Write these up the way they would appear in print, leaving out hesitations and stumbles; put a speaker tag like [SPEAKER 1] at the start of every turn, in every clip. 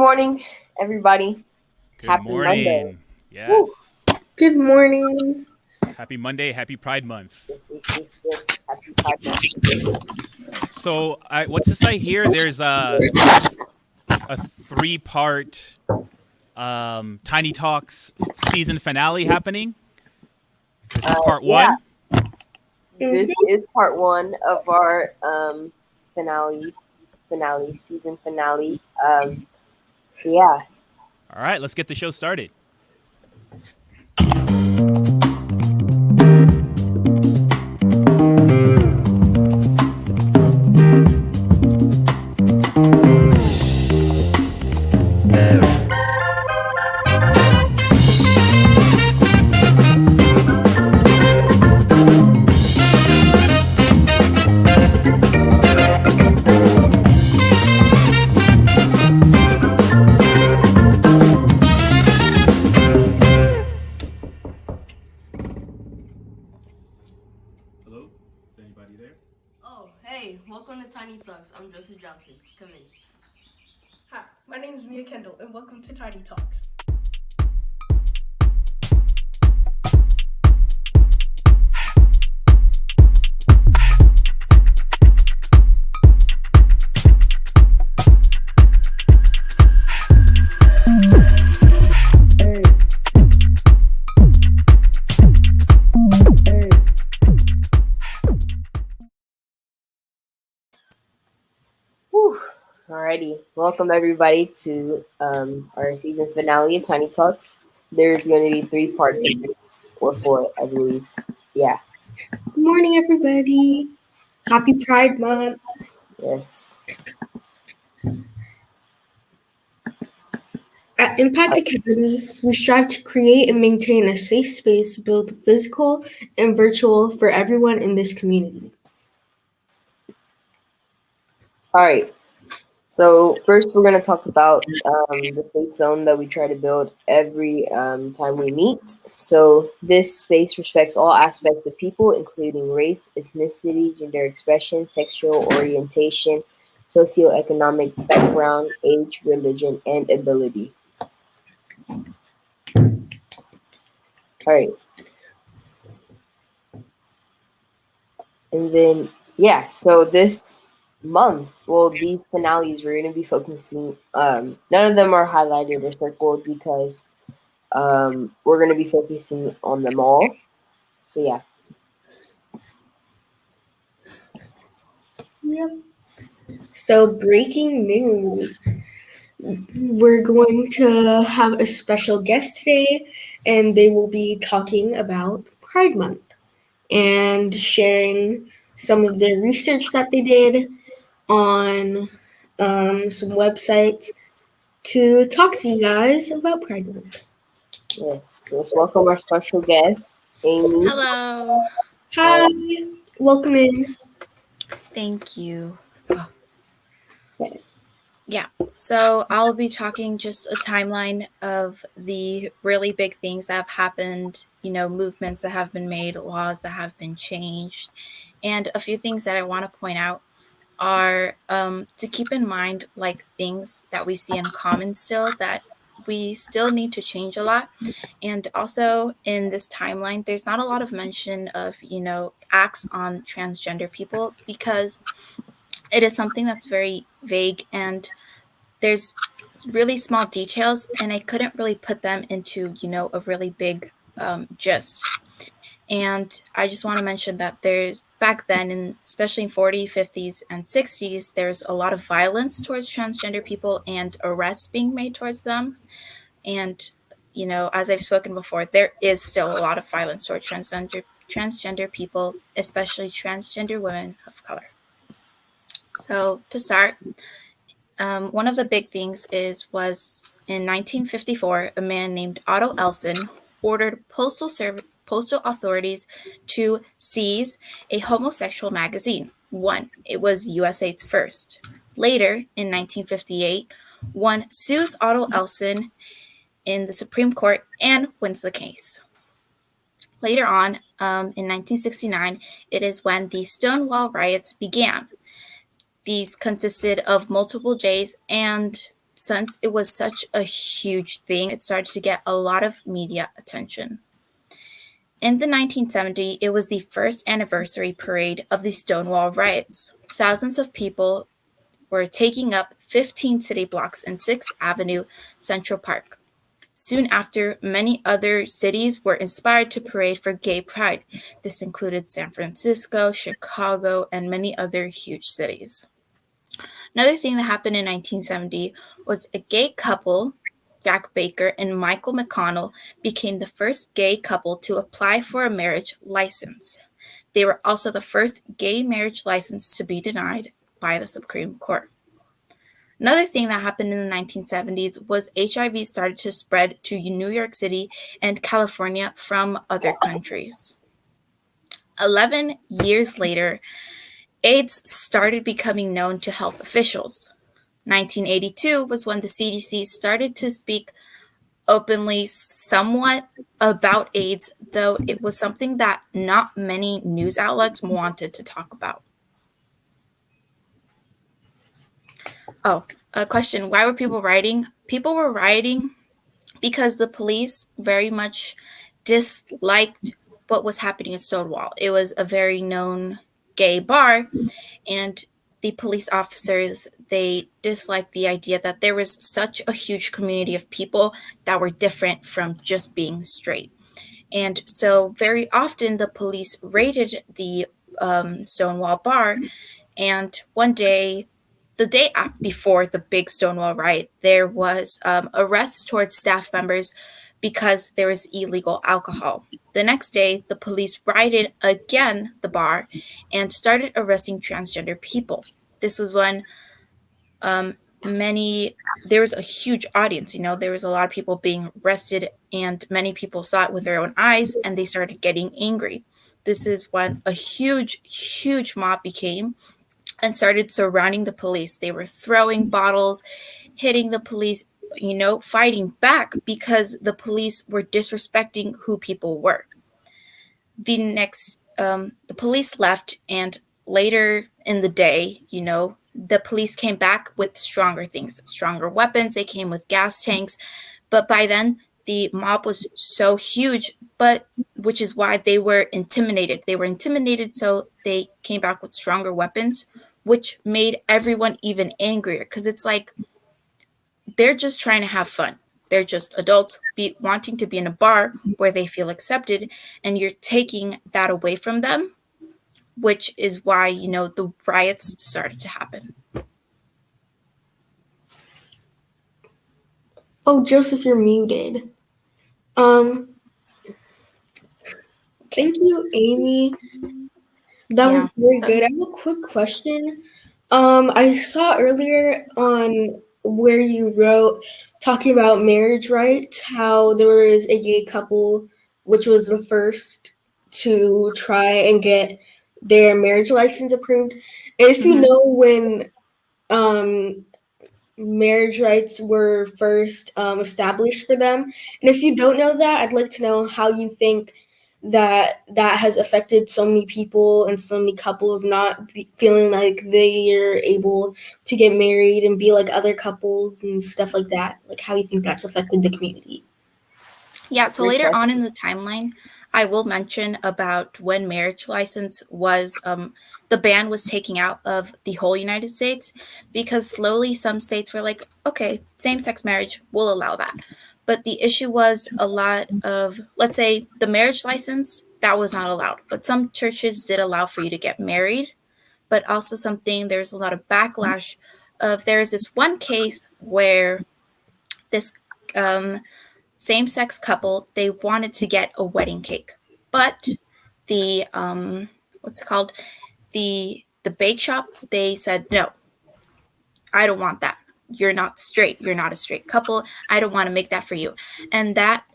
[SPEAKER 1] morning, everybody.
[SPEAKER 2] Good
[SPEAKER 1] Happy Monday.
[SPEAKER 2] morning.
[SPEAKER 1] Woo.
[SPEAKER 2] Yes.
[SPEAKER 3] Good morning.
[SPEAKER 2] Happy Monday. Happy Pride Month.
[SPEAKER 1] Yes. Happy Pride Month.
[SPEAKER 2] What's this I hear? There's a three-part Tiny Talks season finale happening. This is part
[SPEAKER 1] Yeah,
[SPEAKER 2] one.
[SPEAKER 1] this is part one of our season finale. So yeah,
[SPEAKER 2] All right, let's get the show started. Hello? Is anybody there?
[SPEAKER 4] Oh, hey, welcome to TinyTalks. I'm Joseph Johnson. Come in.
[SPEAKER 3] Hi, my name is Mia Kendall, and welcome to Tiny Talks.
[SPEAKER 1] whew. Alrighty. Welcome everybody to our season finale of Tiny Talks. There's going to be 3 parts of this, or 4, I believe. Yeah.
[SPEAKER 3] Good morning, everybody. Happy Pride Month.
[SPEAKER 1] Yes.
[SPEAKER 3] At Impact Academy, we strive to create and maintain a safe space, both physical and virtual, for everyone in this community.
[SPEAKER 1] All right. So first, we're going to talk about the safe zone that we try to build every time we meet. So this space respects all aspects of people, including race, ethnicity, gender expression, sexual orientation, socioeconomic background, age, religion, and ability. All right. And then, yeah, so this month, well, these finales, we're going to be focusing, none of them are highlighted or circled because we're going to be focusing on them all. So, yeah.
[SPEAKER 3] Yep. So, breaking news. We're going to have a special guest today, and they will be talking about Pride Month and sharing some of their research that they did on some websites to talk to you guys about Pride Month.
[SPEAKER 1] Yes. So let's welcome our special guest, Amy.
[SPEAKER 5] Hello.
[SPEAKER 3] Hi, welcome in.
[SPEAKER 5] Thank you. Oh. Yeah, so I'll be talking just a timeline of the really big things that have happened, movements that have been made, laws that have been changed. And a few things that I want to point out are to keep in mind, like things that we see in common still that we still need to change a lot. And also in this timeline, there's not a lot of mention of, acts on transgender people because it is something that's very vague and there's really small details and I couldn't really put them into, a really big gist. And I just want to mention that there's back then, and especially in 40s, 50s, and 60s, there's a lot of violence towards transgender people and arrests being made towards them. And, as I've spoken before, there is still a lot of violence towards transgender people, especially transgender women of color. So to start, one of the big things was in 1954, a man named Otto Elson ordered postal authorities to seize a homosexual magazine. One, it was USA's first. Later, in 1958, one sues Otto Elson in the Supreme Court and wins the case. Later on, in 1969, it is when the Stonewall riots began. These consisted of multiple jays and since it was such a huge thing, it started to get a lot of media attention. In the 1970s, it was the first anniversary parade of the Stonewall riots. Thousands of people were taking up 15 city blocks in 6th Avenue Central Park. Soon after, many other cities were inspired to parade for gay pride. This included San Francisco, Chicago, and many other huge cities. Another thing that happened in 1970 was a gay couple, Jack Baker and Michael McConnell, became the first gay couple to apply for a marriage license. They were also the first gay marriage license to be denied by the Supreme Court. Another thing that happened in the 1970s was HIV started to spread to New York City and California from other countries. 11 years later, AIDS started becoming known to health officials. 1982 was when the CDC started to speak openly somewhat about AIDS, though it was something that not many news outlets wanted to talk about. Oh, a question. Why were people rioting? People were rioting because the police very much disliked what was happening in Stonewall. It was a very known gay bar, and the police officers, they disliked the idea that there was such a huge community of people that were different from just being straight. And so very often the police raided the Stonewall bar, and one day, the day before the big Stonewall riot, there was arrests towards staff members because there was illegal alcohol. The next day, the police raided again the bar and started arresting transgender people. This was when there was a huge audience, there was a lot of people being arrested, and many people saw it with their own eyes, and they started getting angry. This is when a huge, huge mob became and started surrounding the police. They were throwing bottles, hitting the police, fighting back because the police were disrespecting who people were. The police left, and later in the day, the police came back with stronger things, stronger weapons. They came with gas tanks. But by then, the mob was so huge, which is why they were intimidated. They were intimidated, so they came back with stronger weapons, which made everyone even angrier, because it's like they're just trying to have fun. They're just adults wanting to be in a bar where they feel accepted, and you're taking that away from them, which is why, the riots started to happen.
[SPEAKER 3] Oh, Joseph, you're muted. Thank you, Amy. That was very good. I have a quick question. I saw earlier on where you wrote talking about marriage rights, how there was a gay couple, which was the first to try and get their marriage license approved. And if you know when marriage rights were first established for them, and if you don't know that, I'd like to know how you think that has affected so many people and so many couples not feeling like they're able to get married and be like other couples and stuff like that. Like, how you think that's affected the community.
[SPEAKER 5] Yeah, so later on in the timeline, I will mention about when marriage license was, the ban was taken out of the whole United States, because slowly some states were like, okay, same-sex marriage, we'll allow that. But the issue was a lot of, let's say, the marriage license, that was not allowed. But some churches did allow for you to get married. But also there's a lot of backlash there's this one case where this same-sex couple, they wanted to get a wedding cake. But the, the bake shop, they said, no, I don't want that. You're not straight. You're not a straight couple. I don't want to make that for you. And that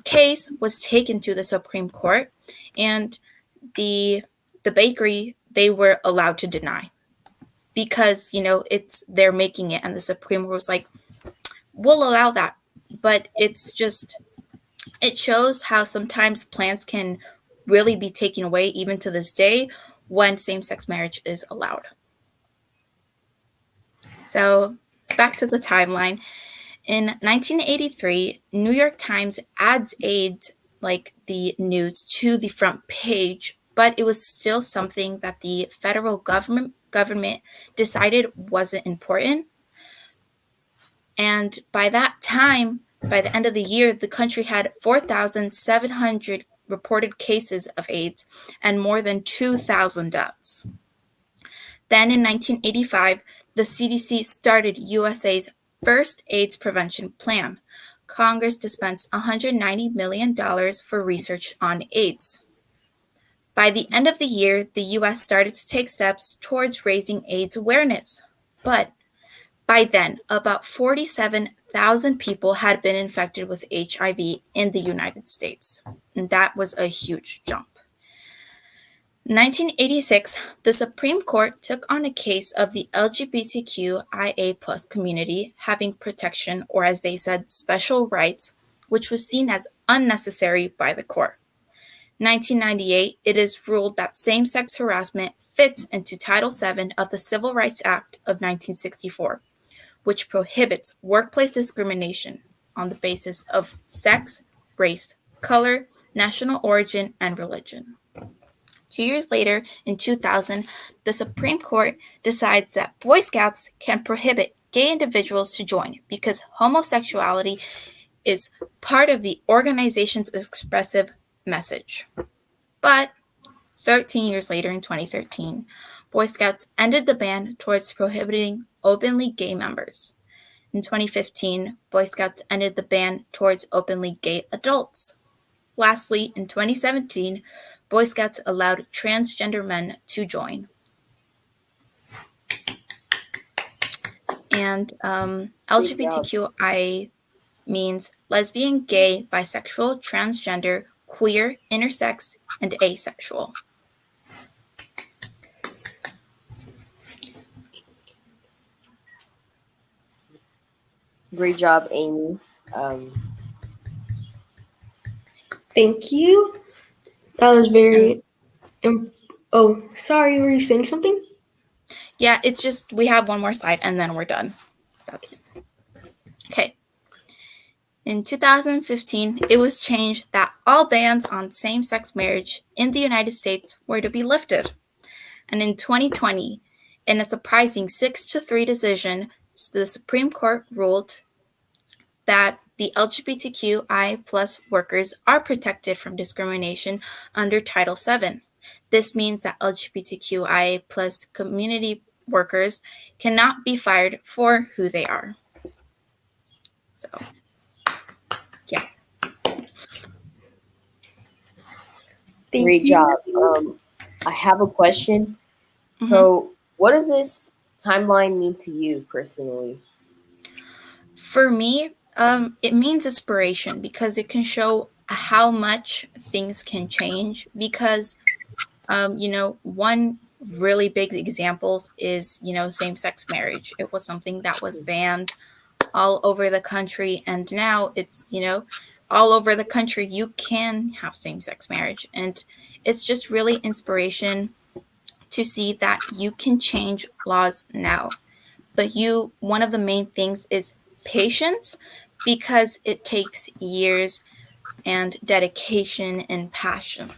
[SPEAKER 5] case was taken to the Supreme Court, and the bakery, they were allowed to deny, because, they're making it, and the Supreme Court was like, we'll allow that. But it shows how sometimes plans can really be taken away, even to this day, when same-sex marriage is allowed. So back to the timeline. In 1983, New York Times adds AIDS, like the news, to the front page, but it was still something that the federal government decided wasn't important. And by that time, by the end of the year, the country had 4,700 reported cases of AIDS and more than 2,000 deaths. Then in 1985, the CDC started USA's first AIDS prevention plan. Congress dispensed $190 million for research on AIDS. By the end of the year, the US started to take steps towards raising AIDS awareness. But by then, about 47,000 people had been infected with HIV in the United States. And that was a huge jump. In 1986, the Supreme Court took on a case of the LGBTQIA+ community having protection, or as they said, special rights, which was seen as unnecessary by the court. In 1998, it is ruled that same-sex harassment fits into Title VII of the Civil Rights Act of 1964, which prohibits workplace discrimination on the basis of sex, race, color, national origin, and religion. 2 years later, in 2000, the Supreme Court decides that Boy Scouts can prohibit gay individuals to join because homosexuality is part of the organization's expressive message. But 13 years later, in 2013, Boy Scouts ended the ban towards prohibiting openly gay members. In 2015, Boy Scouts ended the ban towards openly gay adults. Lastly, in 2017, Boy Scouts allowed transgender men to join. And LGBTQI means lesbian, gay, bisexual, transgender, queer, intersex, and asexual.
[SPEAKER 1] Great job, Amy.
[SPEAKER 3] Thank you. That was very. Oh, sorry. Were you saying something?
[SPEAKER 5] Yeah, it's just we have one more slide and then we're done. That's okay. In 2015, it was changed that all bans on same-sex marriage in the United States were to be lifted. And in 2020, in a surprising 6-3 decision, the Supreme Court ruled that the LGBTQI+ workers are protected from discrimination under Title VII. This means that LGBTQI+ community workers cannot be fired for who they are. So, yeah.
[SPEAKER 1] Great job. I have a question. So, what does this timeline mean to you personally?
[SPEAKER 5] For me, it means inspiration because it can show how much things can change. Because, one really big example is, same-sex marriage. It was something that was banned all over the country, and now it's, all over the country you can have same-sex marriage. And it's just really inspiration to see that you can change laws now. But one of the main things is patience, because it takes years and dedication and passion.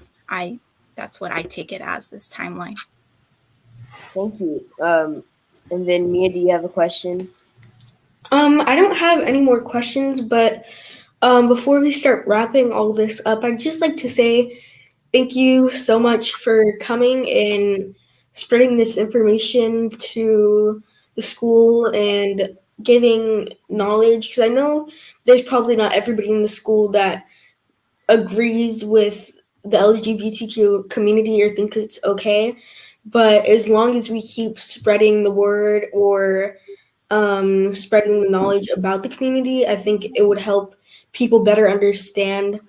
[SPEAKER 5] That's what I take it as, this timeline.
[SPEAKER 1] Thank you. And then Mia, do you have a question?
[SPEAKER 3] I don't have any more questions, but before we start wrapping all this up, I'd just like to say thank you so much for coming and spreading this information to the school and giving knowledge, because I know there's probably not everybody in the school that agrees with the LGBTQ community or think it's okay. But as long as we keep spreading the word or spreading the knowledge about the community, I think it would help people better understand.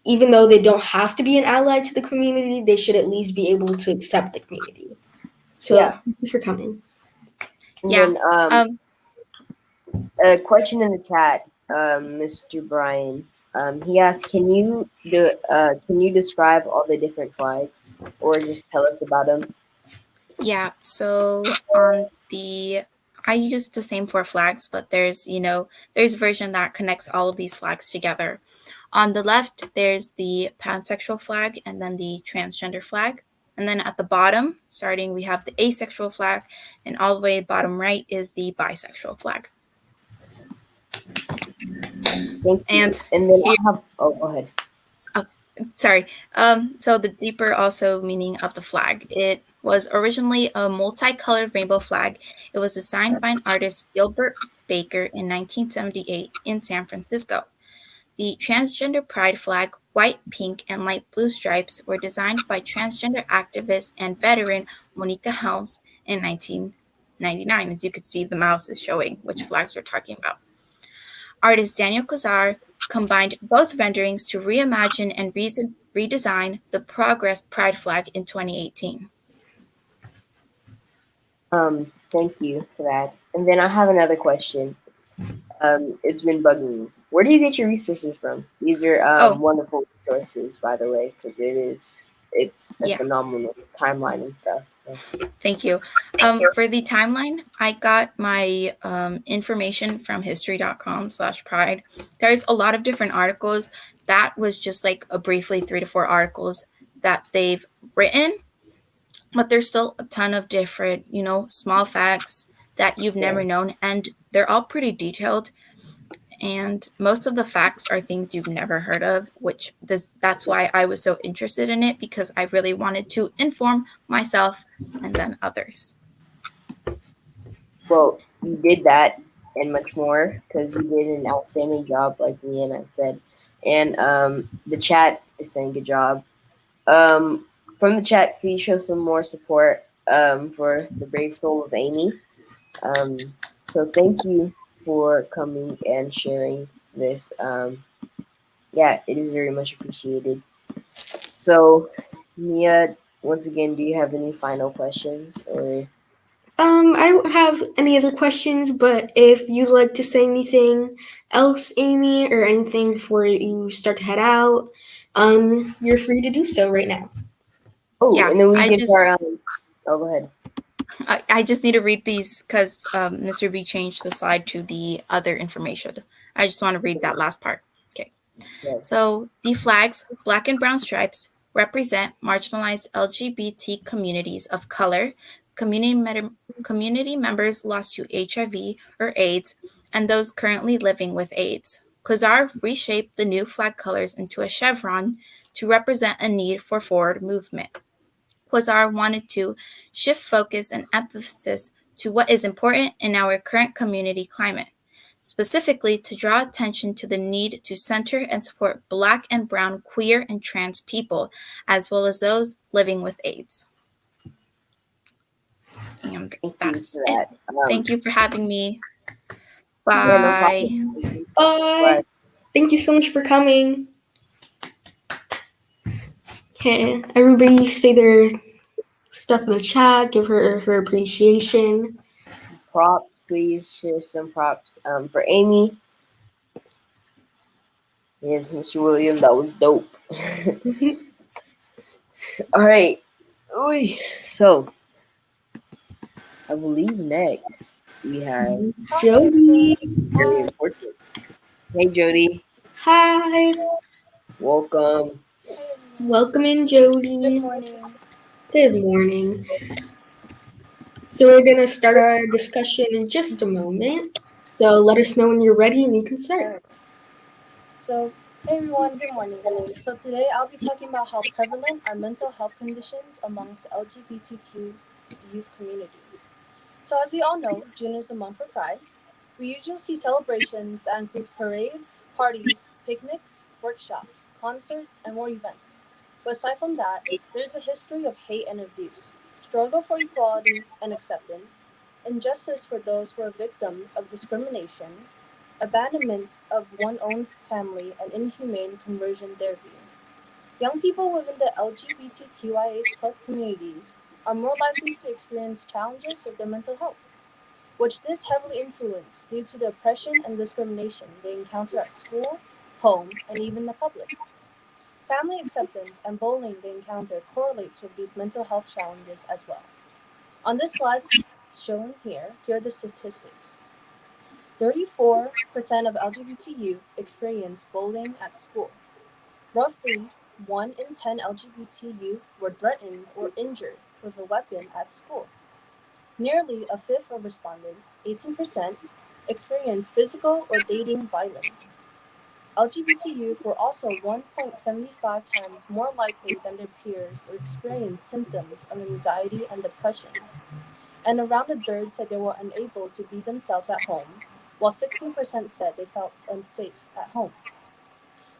[SPEAKER 3] Even though they don't have to be an ally to the community, they should at least be able to accept the community. So
[SPEAKER 1] Yeah.
[SPEAKER 3] thank you for coming.
[SPEAKER 1] And
[SPEAKER 5] Yeah.
[SPEAKER 1] then, a question in the chat, Mr. Brian. He asked, "Can you describe all the different flags, or just tell us about them?"
[SPEAKER 5] Yeah, so on the I use the same for flags, but there's a version that connects all of these flags together. On the left, there's the pansexual flag and then the transgender flag. And then at the bottom, starting, we have the asexual flag, and all the way bottom right is the bisexual flag.
[SPEAKER 1] Thank you.
[SPEAKER 5] And
[SPEAKER 1] And then
[SPEAKER 5] here,
[SPEAKER 1] I have. Oh, go ahead.
[SPEAKER 5] oh, sorry. So the deeper also meaning of the flag. It was originally a multicolored rainbow flag. It was designed by an artist Gilbert Baker in 1978 in San Francisco. The transgender pride flag, white, pink, and light blue stripes were designed by transgender activist and veteran Monica Helms in 1999. As you can see, the mouse is showing which flags we're talking about. Artist Daniel Kozar combined both renderings to reimagine and redesign the Progress Pride flag in 2018.
[SPEAKER 1] Thank you for that. And then I have another question. It's been bugging me. Where do you get your resources from? These are
[SPEAKER 5] Oh,
[SPEAKER 1] wonderful resources, by the way, because it's a
[SPEAKER 5] yeah.
[SPEAKER 1] phenomenal timeline and stuff. So,
[SPEAKER 5] Thank you. For the timeline, I got my information from history.com/pride. There's a lot of different articles. That was just like a briefly 3 to 4 articles that they've written, but there's still a ton of different, small facts that you've
[SPEAKER 1] yeah.
[SPEAKER 5] never known, and they're all pretty detailed. And most of the facts are things you've never heard of, that's why I was so interested in it, because I really wanted to inform myself and then others.
[SPEAKER 1] Well, you did that and much more because you did an outstanding job, like me and I said. And the chat is saying good job. From the chat, please show some more support for the brave soul of Amy. So thank you for coming and sharing this. Yeah, it is very much appreciated. So, Mia, once again, do you have any final questions or?
[SPEAKER 3] I don't have any other questions, but if you'd like to say anything else, Amy, or anything before you start to head out, you're free to do so right now.
[SPEAKER 1] Oh,
[SPEAKER 5] Yeah,
[SPEAKER 1] and then we
[SPEAKER 5] I
[SPEAKER 1] can
[SPEAKER 5] just
[SPEAKER 1] start. Oh, go ahead.
[SPEAKER 5] I just need to read these because Mr. B changed the slide to the other information. I just want to read that last part. Okay.
[SPEAKER 1] Yes.
[SPEAKER 5] So the flags, black and brown stripes, represent marginalized LGBT communities of color, community members lost to HIV or AIDS, and those currently living with AIDS. Quasar reshaped the new flag colors into a chevron to represent a need for forward movement. Quasar wanted to shift focus and emphasis to what is important in our current community climate, specifically to draw attention to the need to center and support Black and Brown queer and trans people, as well as those living with AIDS. And
[SPEAKER 1] Thank you
[SPEAKER 5] that's
[SPEAKER 1] for
[SPEAKER 5] it.
[SPEAKER 1] that.
[SPEAKER 5] Thank you for having me.
[SPEAKER 1] Yeah, no
[SPEAKER 5] Bye.
[SPEAKER 1] problem.
[SPEAKER 3] Bye.
[SPEAKER 1] Bye.
[SPEAKER 3] Thank you so much for coming. Okay, everybody say their stuff in the chat, give her appreciation.
[SPEAKER 1] Props, please share some props. For Amy, yes, Mr. William, that was dope. All right. Oy. So, I believe next we have
[SPEAKER 3] Jody.
[SPEAKER 1] very important. Hey, Jody,
[SPEAKER 3] Hi.
[SPEAKER 1] welcome.
[SPEAKER 3] Welcome in, Jody.
[SPEAKER 4] morning.
[SPEAKER 3] Good morning. So we're gonna start our discussion in just a moment. So let us know when you're ready and you can start.
[SPEAKER 6] So, hey everyone, good morning. So, today I'll be talking about how prevalent are mental health conditions amongst the LGBTQ youth community. So, as we all know, June is a month for Pride. We usually see celebrations that include parades, parties, picnics, workshops, concerts, and more events. But aside from that, there's a history of hate and abuse, struggle for equality and acceptance, injustice for those who are victims of discrimination, abandonment of one's own family, and inhumane conversion therapy. Young people within the LGBTQIA+ communities are more likely to experience challenges with their mental health, which this heavily influenced due to the oppression and discrimination they encounter at school, home, and even the public. Family acceptance and bullying they encounter correlates with these mental health challenges as well. On this slide, shown here, here are the statistics. 34% of LGBT youth experience bullying at school. Roughly 1 in 10 LGBT youth were threatened or injured with a weapon at school. Nearly a fifth of respondents, 18%, experienced physical or dating violence. LGBT youth were also 1.75 times more likely than their peers to experience symptoms of anxiety and depression, and around a third said they were unable to be themselves at home, while 16% said they felt unsafe at home.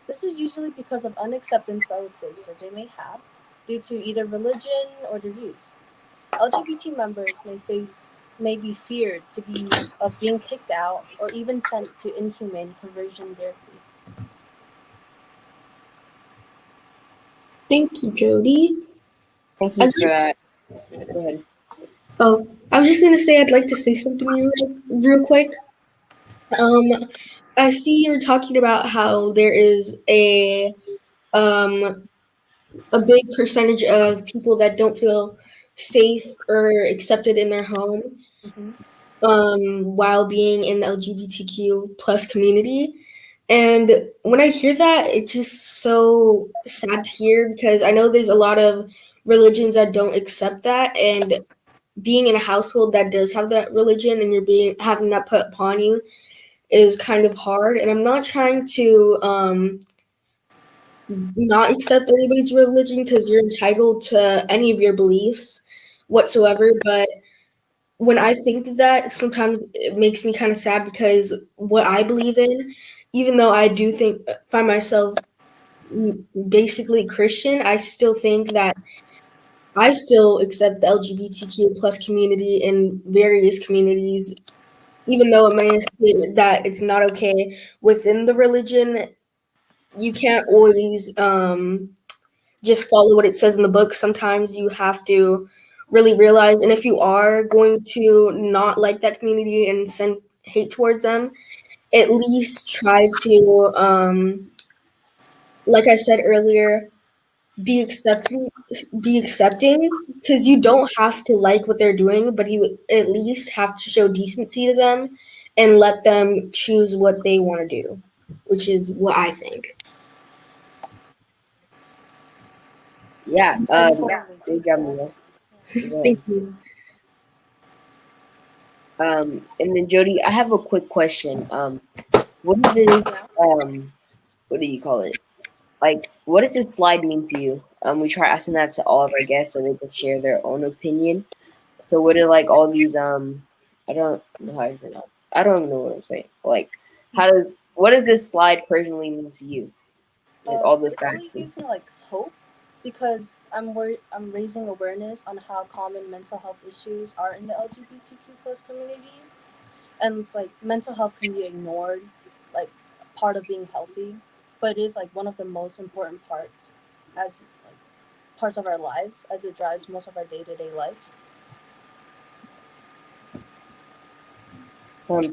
[SPEAKER 6] This is usually because of unacceptance relatives that they may have due to either religion or their views. LGBT members may be feared to be of being kicked out or even sent to inhumane conversion therapy.
[SPEAKER 3] Thank you, Jody.
[SPEAKER 1] Thank you
[SPEAKER 3] I'd
[SPEAKER 1] for
[SPEAKER 3] like,
[SPEAKER 1] that. Go ahead.
[SPEAKER 3] I was just gonna say I'd like to say something real quick. Um, I see you're talking about how there is um a big percentage of people that don't feel safe or accepted in their home
[SPEAKER 6] Hmm.
[SPEAKER 3] while being in the LGBTQ plus community. And when I hear that, it's just so sad to hear because I know there's a lot of religions that don't accept that, and being in a household that does have that religion and you're being having that put upon you is kind of hard. And I'm not trying to not accept anybody's religion because you're entitled to any of your beliefs whatsoever. But when I think of that, sometimes it makes me kind of sad because what I believe in, even though I do find myself basically Christian, I still think that I still accept the LGBTQ plus community in various communities, even though it may say that it's not okay within the religion. You can't always just follow what it says in the book. Sometimes you have to really realize, and if you are going to not like that community and send hate towards them, at least try to, like I said earlier, be accepting, be accepting, because you don't have to like what they're doing, but you at least have to show decency to them and let them choose what they want to do, which is what I think.
[SPEAKER 1] Yeah.
[SPEAKER 6] I totally
[SPEAKER 1] Good
[SPEAKER 6] get
[SPEAKER 1] job,
[SPEAKER 6] that.
[SPEAKER 1] Mia. Go ahead.
[SPEAKER 3] Thank you.
[SPEAKER 1] And then Jody, I have a quick question. What is this?
[SPEAKER 6] Yeah.
[SPEAKER 1] What do you call it? Like, what does this slide mean to you? We try asking that to all of our guests so they can share their own opinion. So, what are like all these? I don't know how to pronounce. I don't even know what I'm saying. Like, what does this slide personally mean to you? Like all the
[SPEAKER 6] It really
[SPEAKER 1] facts and
[SPEAKER 6] gives me
[SPEAKER 1] stuff.
[SPEAKER 6] like hope because I'm raising awareness on how common mental health issues are in the LGBTQ plus community, and it's like mental health can be ignored, like part of being healthy, but it is like one of the most important parts as like parts of our lives as it drives most of our day to day life.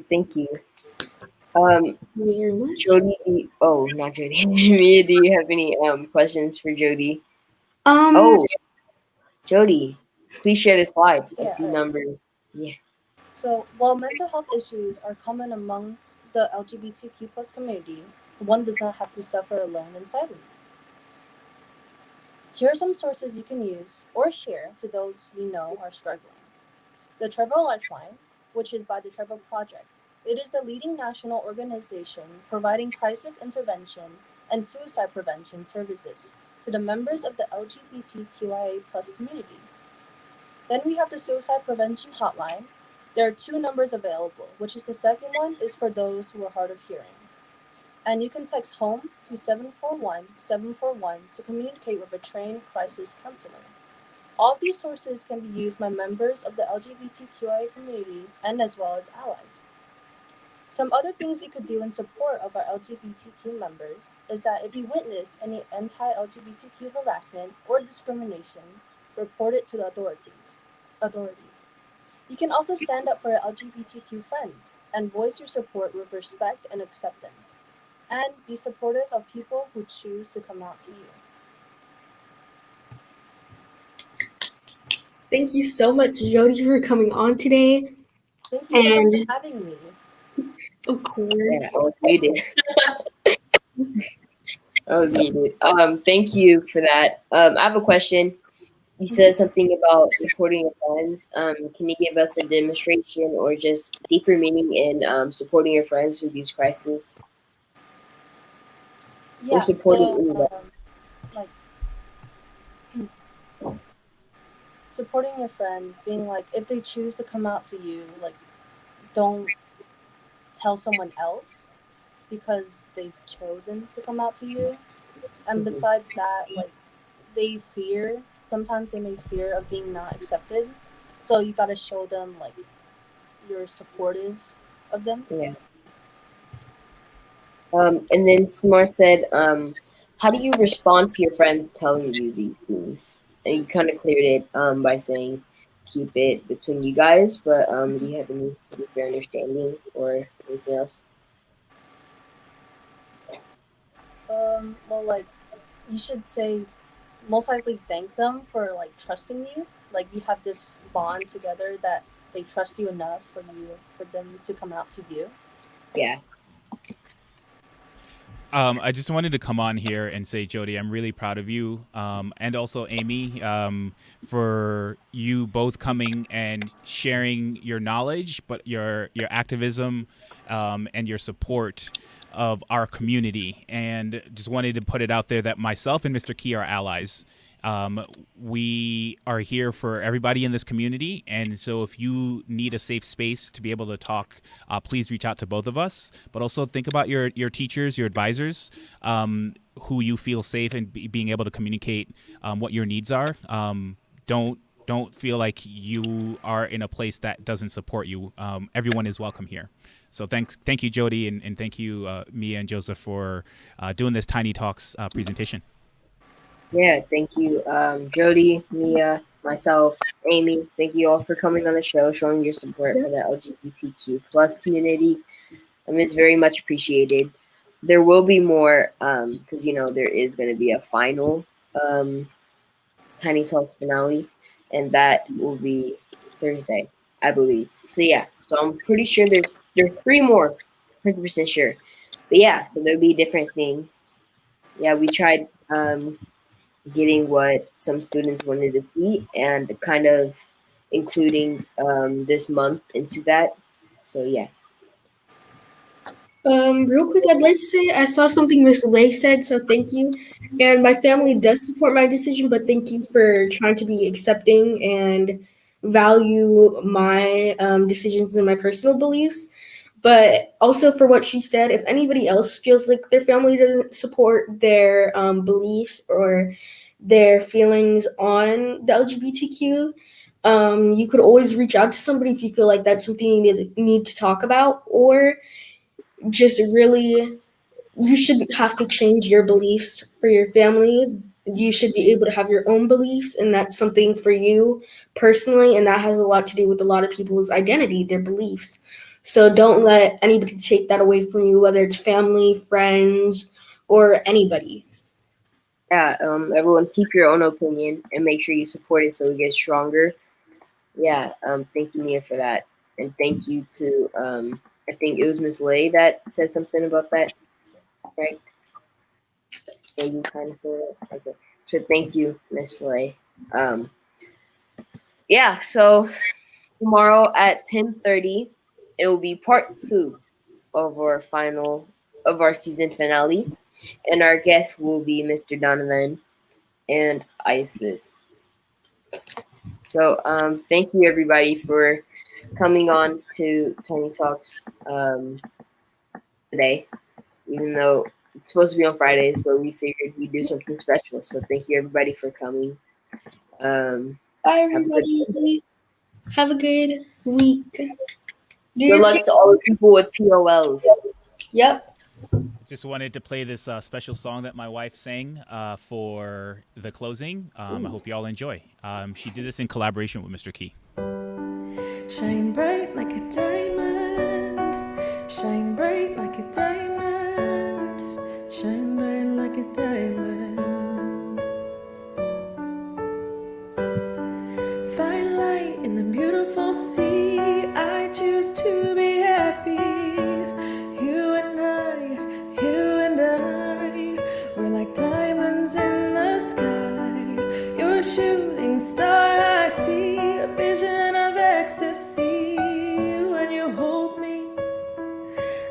[SPEAKER 1] Thank you. Um,
[SPEAKER 3] Thank you very much.
[SPEAKER 1] Jody. Oh, not Jody. Mia, do you have any questions for Jody?
[SPEAKER 3] Um,
[SPEAKER 1] Oh, Jody, please share this slide. I
[SPEAKER 6] Yeah.
[SPEAKER 1] see numbers. Yeah.
[SPEAKER 6] So while mental health issues are common amongst the LGBTQ plus community, one does not have to suffer alone in silence. Here are some sources you can use or share to those you know are struggling. The Trevor Lifeline, which is by the Trevor Project. It is the leading national organization providing crisis intervention and suicide prevention services to the members of the LGBTQIA plus community. Then we have the Suicide Prevention Hotline. There are two numbers available, which is the second one is for those who are hard of hearing. And you can text HOME to 741-741 to communicate with a trained crisis counselor. All of these sources can be used by members of the LGBTQIA community and as well as allies. Some other things you could do in support of our LGBTQ members is that if you witness any anti-LGBTQ harassment or discrimination, report it to the authorities. You can also stand up for your LGBTQ friends and voice your support with respect and acceptance. And be supportive of people who choose to come out to you.
[SPEAKER 3] Thank you so much, Jody, for coming on today.
[SPEAKER 6] Thank you so much for
[SPEAKER 3] And
[SPEAKER 6] having me.
[SPEAKER 3] of
[SPEAKER 1] Yeah, I
[SPEAKER 3] course,
[SPEAKER 1] was muted. I was muted. Thank you for that. I have a question. You said something about supporting your friends. Can you give us a demonstration or just deeper meaning in supporting your friends through these crises or
[SPEAKER 6] Yeah,
[SPEAKER 1] supporting
[SPEAKER 6] so
[SPEAKER 1] anyone?
[SPEAKER 6] like supporting your friends, being like if they choose to come out to you, like don't tell someone else because they've chosen to come out to you. And
[SPEAKER 1] Mhm.
[SPEAKER 6] besides that, like sometimes they may fear of being not accepted. So you gotta show them like you're supportive of them.
[SPEAKER 1] Yeah. And then Smart said, how do you respond to your friends telling you these things? And you kind of cleared it by saying keep it between you guys, but do you have any deeper understanding or anything else?
[SPEAKER 6] Well, like you should say most likely thank them for like trusting you. Like you have this bond together that they trust you enough for them to come out to you.
[SPEAKER 1] Yeah.
[SPEAKER 2] I just wanted to come on here and say, Jody, I'm really proud of you, and also Amy, for you both coming and sharing your knowledge, but your activism, and your support of our community. And just wanted to put it out there that myself and Mr. Key are allies. We are here for everybody in this community, and so if you need a safe space to be able to talk, please reach out to both of us. But also think about your teachers, your advisors, who you feel safe in being able to communicate what your needs are. Don't feel like you are in a place that doesn't support you. Everyone is welcome here. So thank you, Jody, and thank you, Mia and Joseph, for doing this Tiny Talks presentation.
[SPEAKER 1] Yeah, thank you, Jody, Mia, myself, Amy. Thank you all for coming on the show, showing your support for the LGBTQ plus community. It's very much appreciated. There will be more, because there is going to be a final um, Tiny Talks finale, and that will be Thursday, I believe. So yeah, so I'm pretty sure there's three more, 100% sure. But yeah, so there'll be different things. Yeah, we tried getting what some students wanted to see and kind of including this month into that. So yeah.
[SPEAKER 3] real quick, I'd like to say I saw something Miss Lay said, so thank you. And my family does support my decision, but thank you for trying to be accepting and value my decisions and my personal beliefs. But also for what she said, if anybody else feels like their family doesn't support their beliefs or their feelings on the LGBTQ, you could always reach out to somebody if you feel like that's something you need to talk about, or just really you shouldn't have to change your beliefs for your family. You should be able to have your own beliefs, and that's something for you personally, and that has a lot to do with a lot of people's identity, their beliefs. So don't let anybody take that away from you, whether it's family, friends, or anybody.
[SPEAKER 1] Yeah, everyone keep your own opinion and make sure you support it so it gets stronger. Yeah, thank you, Mia, for that. And thank you to, I think it was Miss Lay that said something about that, right? Yeah, you kind of feel it. Okay. So thank you, Miss Lay. Um, yeah, so tomorrow at 10:30, it will be part two of our season finale. And our guest will be Mr. Donovan and Isis. So thank you everybody for coming on to Tiny Talks today, even though it's supposed to be on Fridays, but we figured we'd do something special. So thank you everybody for coming. Um,
[SPEAKER 3] Bye,
[SPEAKER 1] have a good
[SPEAKER 3] everybody. Have a good week. Do
[SPEAKER 1] good
[SPEAKER 3] your
[SPEAKER 1] luck to all the people with POLs.
[SPEAKER 3] Yep.
[SPEAKER 2] Just wanted to play this special song that my wife sang for the closing. I hope you all enjoy. She did this in collaboration with Mr. Key.
[SPEAKER 7] Shine bright like a diamond. Shine bright like a diamond. Shine bright like a diamond. Find shooting star. I see a vision of ecstasy. When you hold me,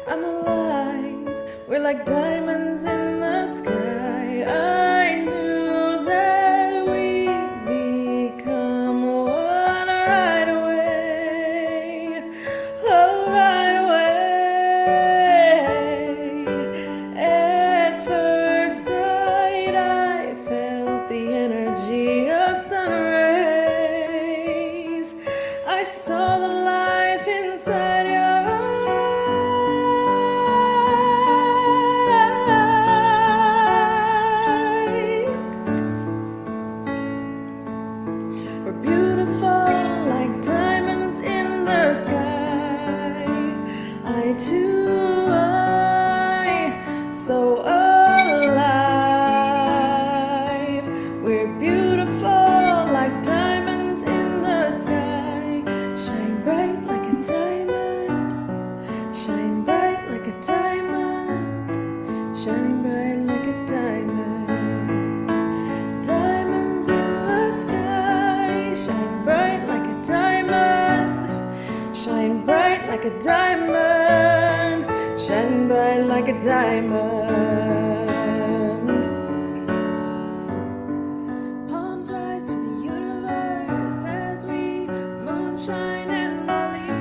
[SPEAKER 7] I'm alive. We're like diamonds in the sky. I knew that we'd become one right away. Oh, right away. At first sight, I felt the energy of sun rays. I saw the life inside your eyes. We're beautiful like diamonds in the sky. I too, so alive. We're beautiful like diamonds in the sky. Shine bright like a diamond. Shine bright like a diamond. Shine bright like a diamond. Diamonds in the sky. Shine bright like a diamond. Shine bright like a diamond. Shine bright like a diamond. Palms rise to the universe as we moonshine and Molly.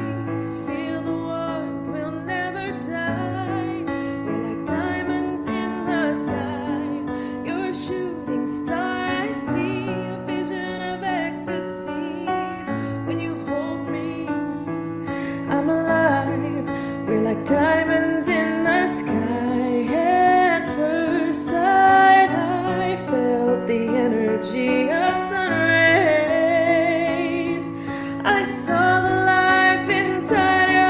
[SPEAKER 7] Feel the warmth, we'll never die. We're like diamonds in the sky. You're a shooting star. I see a vision of ecstasy. When you hold me, I'm alive. We're like diamonds in the sky. At first sight, I felt the energy of sun rays. I saw the life inside your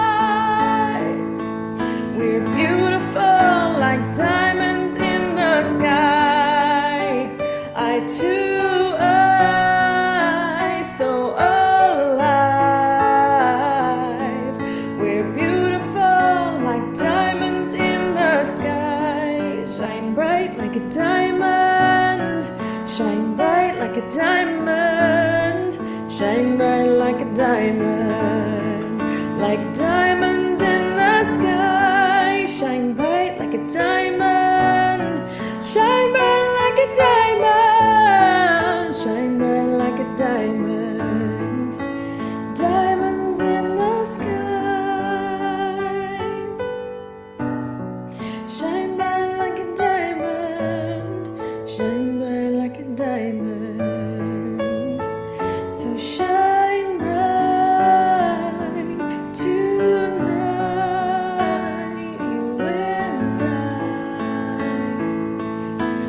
[SPEAKER 7] eyes. We're beautiful like diamonds in the sky. I too, so alive. We're beautiful like diamonds in the sky. Shine bright like a diamond. Shine bright like a diamond. Shine bright like a diamond. Like diamonds in the sky. Shine bright like a diamond. Shine bright like a diamond. Shine bright like a diamond. Diamonds in the sky. Shine bright like a diamond. Shine bright like a diamond. So shine bright tonight, you and I.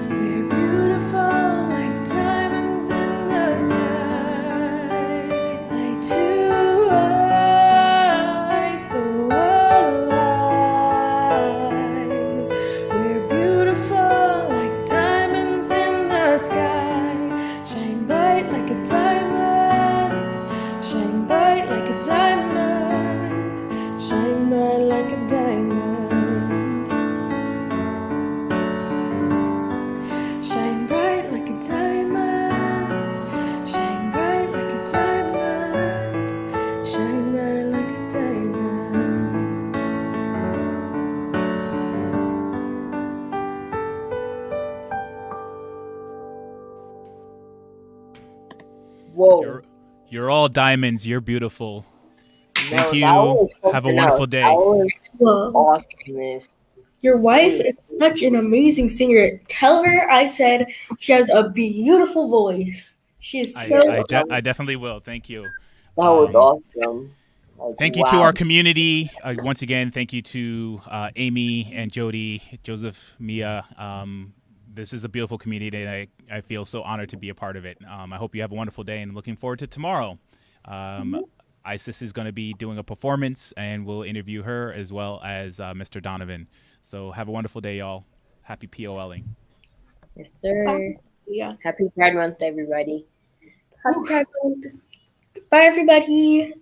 [SPEAKER 7] We're beautiful like diamonds in the sky. I too, so alive. We're beautiful like diamonds in the sky. Shine bright like a diamond. Shine bright like a diamond. Shine bright like a diamond. Shine bright like a diamond. Shine bright like a diamond. Shine bright like a diamond.
[SPEAKER 1] Whoa.
[SPEAKER 2] You're all diamonds. You're beautiful. Thank
[SPEAKER 1] No, that
[SPEAKER 2] you.
[SPEAKER 1] was
[SPEAKER 2] Have a
[SPEAKER 1] something
[SPEAKER 2] wonderful
[SPEAKER 1] else.
[SPEAKER 2] day.
[SPEAKER 1] That was
[SPEAKER 3] Whoa.
[SPEAKER 1] awesomeness.
[SPEAKER 3] Your wife is such an amazing singer. Tell her I said she has a beautiful voice. She is so.
[SPEAKER 2] I definitely will. Thank you.
[SPEAKER 1] That was
[SPEAKER 2] Um,
[SPEAKER 1] awesome. Like,
[SPEAKER 2] Thank you to
[SPEAKER 1] wow.
[SPEAKER 2] our community. Once again, thank you to Amy and Jody, Joseph, Mia. This is a beautiful community, and I feel so honored to be a part of it. I hope you have a wonderful day, and looking forward to tomorrow. Isis is going to be doing a performance, and we'll interview her as well as Mr. Donovan. So have a wonderful day, y'all. Happy POLing.
[SPEAKER 1] Yes, sir.
[SPEAKER 3] Yeah.
[SPEAKER 1] Happy Pride Month, everybody.
[SPEAKER 3] Happy Pride Month. Bye, everybody.